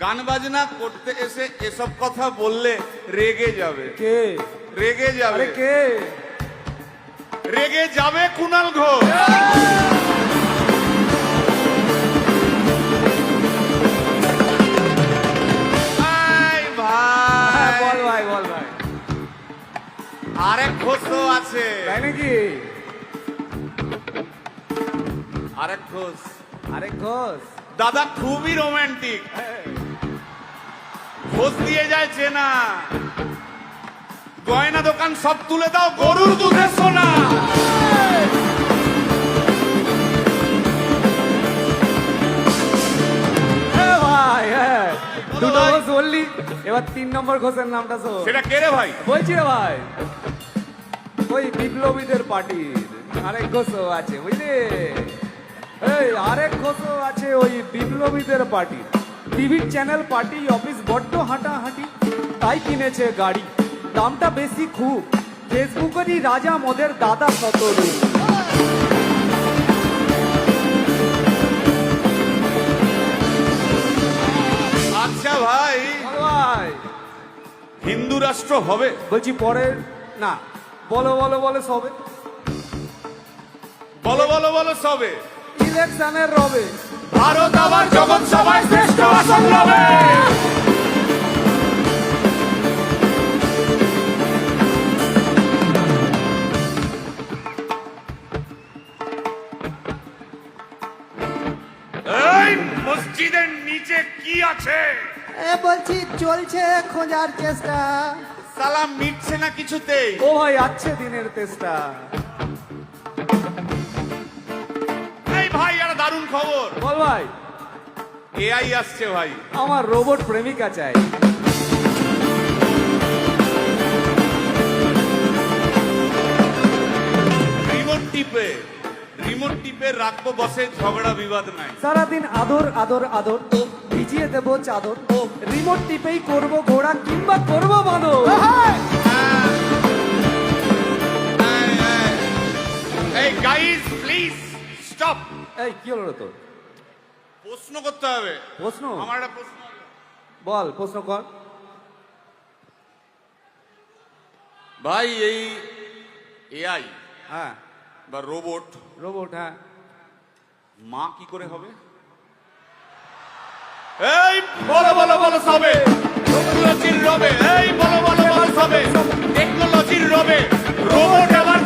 গান বাজনা করতে এসে এসব কথা বললে রেগে যাবে। কে রেগে যাবে। আরে কে রেগে যাবে কুণাল ঘোষ। ভাই ভাই বল ভাই বল ভাই আরেক ঘোষও আছে। তাই নাকি? আরেক ঘোষ আরে ঘোষ দাদা খুবই রোমান্টিক। ঘোষ দিয়ে যায় চেনা। গয়না দোকান সব তুলে দাও, গরুর দুধের সোনা। ভাই হ্যাঁ দুটো ঘোষ বললি, এবার 3 নম্বর ঘোষের নামটা শোন। সেটা কে রে ভাই? বলছি রে ভাই, ওই বিপ্লবীদের পার্টির আরেক ঘোষও আছে বুঝলি। এই আরেক ঘোষও আছে ওই বিপ্লবীদের পার্টির। টিভির চ্যানেল পার্টি অফিস বড্ড হাঁটাহাঁটি, তাই কিনেছে গাড়ি, দামটা বেশি খুব। ফেসবুকেরই রাজা মদের দাদা শতরূপ। আচ্ছা ভাই, ভাই হিন্দু রাষ্ট্র হবে? বলছি পরের না, বলো বলো বলো সবে, বলো বলো বলো সবে। ইলেকশনের রবে ভারত আবার জগৎ সভায় শ্রেষ্ঠ আসন লবে। এই মসজিদের নিচে কি আছে? বলছি চলছে খোঁজার চেষ্টা। সালাম মিটছে না কিছুতেই। ও ভাই আছে দিনের তেষ্টা। এই ভাই একটা দারুণ খবর, বল ভাই, এআই আসছে ভাই। আমার রোবট প্রেমিকা চাই। রিমোট টিপে রাখবো বসে, ঝগড়া বিবাদ নাই। সারাদিন আদর আদর আদর, ভিজিয়ে দেবো চাদর, রিমোট টিপেই করবো ঘোড়া কিংবা করবো বাঁদর। এই গাইস প্লিজ স্টপ। এই কি হলো রে তোর? প্রশ্ন করতে হবে। প্রশ্ন? আমার একটা প্রশ্ন। বল প্রশ্ন কর। ভাই এই এআই হ্যাঁ বা রোবট, রোবট হ্যাঁ, মা কি করে হবে? এই বলো বলো বলো সবে, টেকনোলজির রবে। এই বলো বলো বলো সবে, টেকনোলজির রবে রোবট আবার